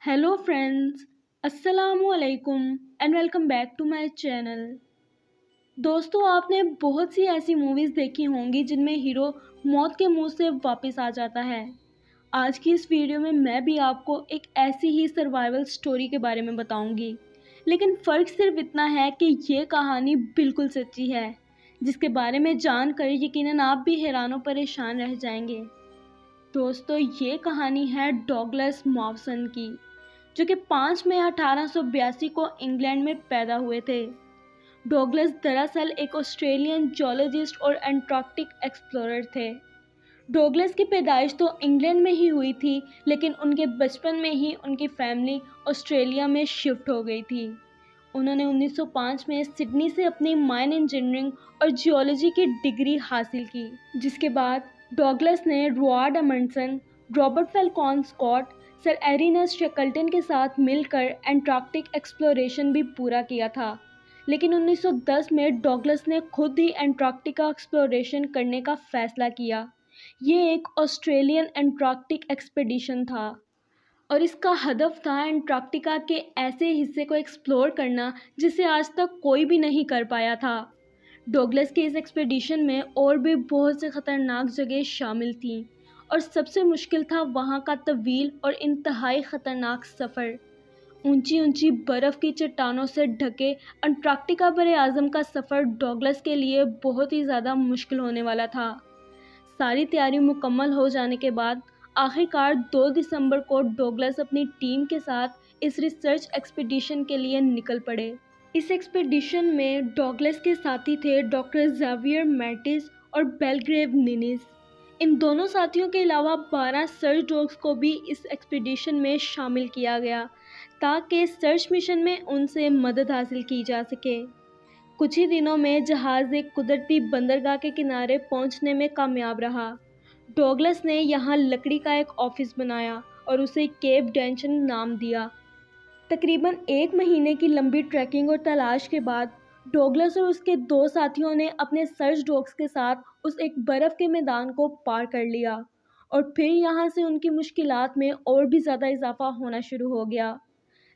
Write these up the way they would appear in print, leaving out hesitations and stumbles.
Hello friends, अस्सलामु अलैकुम and welcome back to my channel. दोस्तों, आपने बहुत सी ऐसी मूवीज़ देखी होंगी जिनमें हीरो मौत के मुंह से वापस आ जाता है। आज की इस वीडियो में मैं भी आपको एक ऐसी ही सर्वाइवल स्टोरी के बारे में बताऊंगी, लेकिन फ़र्क सिर्फ इतना है कि ये कहानी बिल्कुल सच्ची है, जिसके बारे में जानकर यकीनन आप भी हैरान और परेशान रह जाएंगे। दोस्तों, ये कहानी है डॉगलस मॉवसन की, जो कि 5 मई 1882 को इंग्लैंड में पैदा हुए थे। डॉगलस दरअसल एक ऑस्ट्रेलियन जियोलॉजिस्ट और एंटार्कटिक एक्सप्लोरर थे। डॉगलस की पैदाइश तो इंग्लैंड में ही हुई थी, लेकिन उनके बचपन में ही उनकी फैमिली ऑस्ट्रेलिया में शिफ्ट हो गई थी। उन्होंने 1905 में सिडनी से अपनी माइन इंजीनियरिंग और जियोलॉजी की डिग्री हासिल की, जिसके बाद डॉगलस ने Roald Amundsen, Robert Falcon Scott, Sir Ernest Shackleton के साथ मिलकर एंटार्कटिक एक्सप्लोरेशन भी पूरा किया था। लेकिन 1910 में डॉगलस ने खुद ही एंटार्कटिका एक्सप्लोरेशन करने का फैसला किया। ये एक ऑस्ट्रेलियन एंटार्कटिक एक्सपेडिशन था और इसका हदफ था एंटार्कटिका के ऐसे हिस्से को एक्सप्लोर करना जिसे आज तक कोई भी नहीं कर पाया था। डॉगलस के इस एक्सपेडिशन में और भी बहुत से ख़तरनाक जगह शामिल थीं और सबसे मुश्किल था वहाँ का तवील और इंतहाई ख़तरनाक सफ़र। ऊंची ऊंची बर्फ़ की चट्टानों से ढके अंटार्कटिका बरे आज़म का सफ़र डॉगलस के लिए बहुत ही ज़्यादा मुश्किल होने वाला था। सारी तैयारी मुकम्मल हो जाने के बाद आखिरकार 2 दिसंबर को डॉगलस अपनी टीम के साथ इस रिसर्च एक्सपीडिशन के लिए निकल पड़े। इस एक्सपीडिशन में डॉगलस के साथी थे डॉक्टर ज़ेवियर मैटिस और बेलग्रेव निनिस। इन दोनों साथियों के अलावा 12 सर्च डॉग्स को भी इस एक्सपीडिशन में शामिल किया गया ताकि सर्च मिशन में उनसे मदद हासिल की जा सके। कुछ ही दिनों में जहाज़ एक कुदरती बंदरगाह के किनारे पहुंचने में कामयाब रहा। डॉगलस ने यहाँ लकड़ी का एक ऑफिस बनाया और उसे केप डेंशन नाम दिया। तकरीबन 1 महीने की लंबी ट्रैकिंग और तलाश के बाद डॉगलस और उसके 2 साथियों ने अपने सर्च डॉग्स के साथ उस एक बर्फ़ के मैदान को पार कर लिया और फिर यहाँ से उनकी मुश्किलात में और भी ज़्यादा इजाफा होना शुरू हो गया।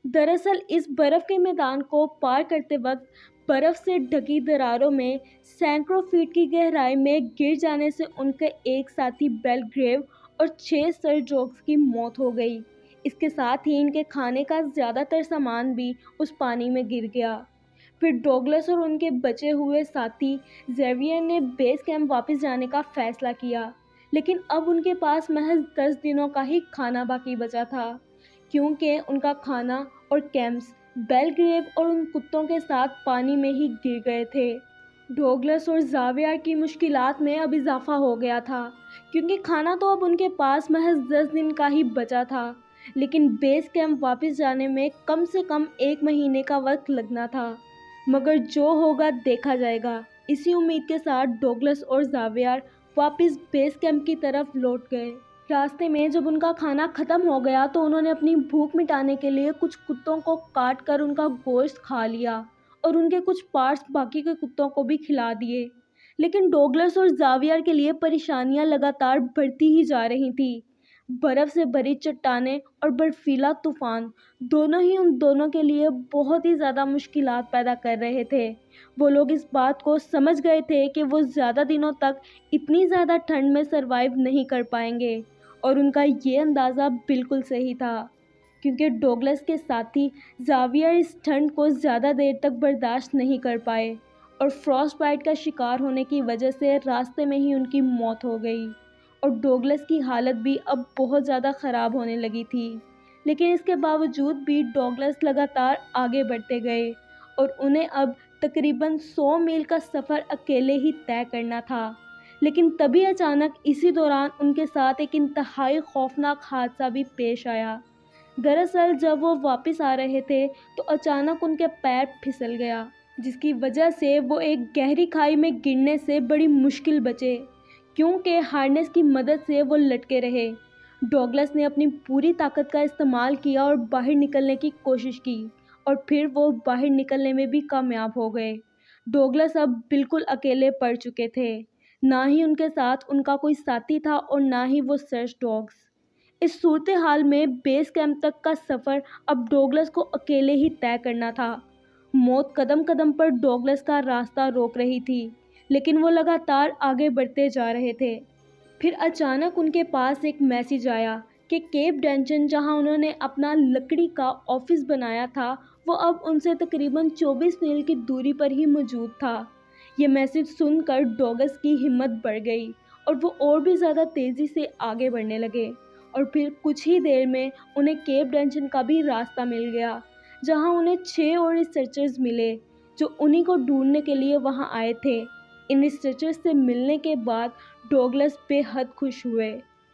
दरअसल इस बर्फ़ के मैदान को पार करते वक्त बर्फ़ से ढकी दरारों में सैकड़ों फीट की गहराई में गिर जाने से उनके एक साथी बेलग्रेव और 6 सर्च डॉग्स की मौत हो गई। इसके साथ ही इनके खाने का ज़्यादातर सामान भी उस पानी में गिर गया। फिर डॉगलस और उनके बचे हुए साथी ज़ेवियर ने बेस कैंप वापस जाने का फ़ैसला किया, लेकिन अब उनके पास महज 10 दिनों का ही खाना बाकी बचा था, क्योंकि उनका खाना और कैंप्स बेलग्रेव और उन कुत्तों के साथ पानी में ही गिर गए थे। डॉगलस और ज़ेवियर की मुश्किलात में अब इजाफा हो गया था, क्योंकि खाना तो अब उनके पास महज 10 दिन का ही बचा था, लेकिन बेस कैंप वापस जाने में कम से कम 1 महीने का वक्त लगना था। मगर जो होगा देखा जाएगा। इसी उम्मीद के साथ डॉगलस और ज़ेवियर वापस बेस कैंप की तरफ लौट गए। रास्ते में जब उनका खाना ख़त्म हो गया तो उन्होंने अपनी भूख मिटाने के लिए कुछ कुत्तों को काट कर उनका गोश्त खा लिया और उनके कुछ पार्ट्स बाकी के कुत्तों को भी खिला दिए। लेकिन डॉगलस और ज़ेवियर के लिए परेशानियां लगातार बढ़ती ही जा रही थी। बर्फ़ से भरी चट्टानें और बर्फीला तूफ़ान दोनों ही उन दोनों के लिए बहुत ही ज़्यादा मुश्किलात पैदा कर रहे थे। वो लोग इस बात को समझ गए थे कि वो ज़्यादा दिनों तक इतनी ज़्यादा ठंड में सरवाइव नहीं कर पाएंगे, और उनका ये अंदाज़ा बिल्कुल सही था, क्योंकि डॉगलस के साथी ज़ेवियर इस ठंड को ज़्यादा देर तक बर्दाश्त नहीं कर पाए और फ्रॉस्ट बाइट का शिकार होने की वजह से रास्ते में ही उनकी मौत हो गई। और डॉगलस की हालत भी अब बहुत ज़्यादा ख़राब होने लगी थी। लेकिन इसके बावजूद भी डॉगलस लगातार आगे बढ़ते गए और उन्हें अब तकरीबन 100 मील का सफ़र अकेले ही तय करना था। लेकिन तभी अचानक इसी दौरान उनके साथ एक इंतहाई खौफनाक हादसा भी पेश आया। दरअसल जब वो वापस आ रहे थे तो अचानक उनके पैर फिसल गया, जिसकी वजह से वो एक गहरी खाई में गिरने से बड़ी मुश्किल बचे, क्योंकि हार्नेस की मदद से वो लटके रहे। डॉगलस ने अपनी पूरी ताकत का इस्तेमाल किया और बाहर निकलने की कोशिश की, और फिर वो बाहर निकलने में भी कामयाब हो गए। डॉगलस अब बिल्कुल अकेले पड़ चुके थे। ना ही उनके साथ उनका कोई साथी था और ना ही वो सर्च डॉग्स। इस सूरत-ए-हाल में बेस कैंप तक का सफ़र अब डॉगलस को अकेले ही तय करना था। मौत कदम कदम पर डॉगलस का रास्ता रोक रही थी, लेकिन वो लगातार आगे बढ़ते जा रहे थे। फिर अचानक उनके पास एक मैसेज आया कि केप डेंचन, जहां उन्होंने अपना लकड़ी का ऑफिस बनाया था, वो अब उनसे तकरीबन 24 मील की दूरी पर ही मौजूद था। ये मैसेज सुनकर डॉगलस की हिम्मत बढ़ गई और वो और भी ज़्यादा तेज़ी से आगे बढ़ने लगे। और फिर कुछ ही देर में उन्हें केप डेंचन का भी रास्ता मिल गया, जहां उन्हें 6 और रिसर्चर्स मिले जो उन्हीं को ढूंढने के लिए वहां आए थे। इन रिसर्चर्स से मिलने के बाद डॉगलस बेहद खुश हुए।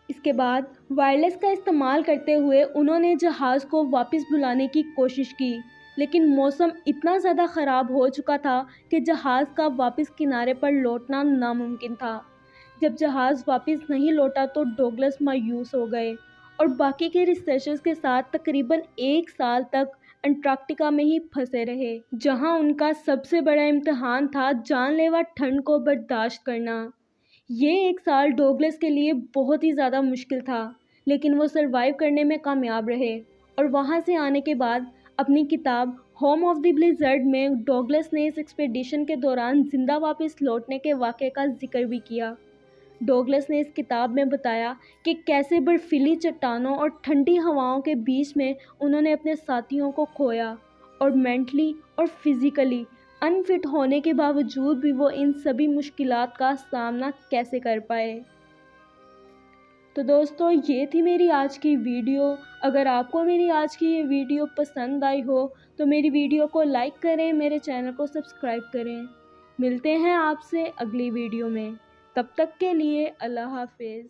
इसके बाद वायरलेस का इस्तेमाल करते हुए उन्होंने जहाज़ को वापस बुलाने की कोशिश की, लेकिन मौसम इतना ज़्यादा ख़राब हो चुका था कि जहाज़ का वापस किनारे पर लौटना नामुमकिन था। जब जहाज़ वापस नहीं लौटा तो डॉगलस मायूस हो गए और बाकी के रिसर्चर्स के साथ तकरीबन 1 साल तक अंटार्कटिका में ही फंसे रहे, जहां उनका सबसे बड़ा इम्तिहान था जानलेवा ठंड को बर्दाश्त करना। ये 1 साल डॉगलस के लिए बहुत ही ज़्यादा मुश्किल था, लेकिन वो सरवाइव करने में कामयाब रहे। और वहाँ से आने के बाद अपनी किताब होम ऑफ द ब्लिज़र्ड में डॉगलस ने इस एक्सपेडिशन के दौरान ज़िंदा वापस लौटने के वाक़े का जिक्र भी किया। डॉगलस ने इस किताब में बताया कि कैसे बर्फीली चट्टानों और ठंडी हवाओं के बीच में उन्होंने अपने साथियों को खोया और मेंटली और फिज़िकली अनफिट होने के बावजूद भी वो इन सभी मुश्किलात का सामना कैसे कर पाए। तो दोस्तों, ये थी मेरी आज की वीडियो। अगर आपको मेरी आज की ये वीडियो पसंद आई हो तो मेरी वीडियो को लाइक करें, मेरे चैनल को सब्सक्राइब करें। मिलते हैं आपसे अगली वीडियो में। तब तक के लिए अल्लाह हाफ़िज़।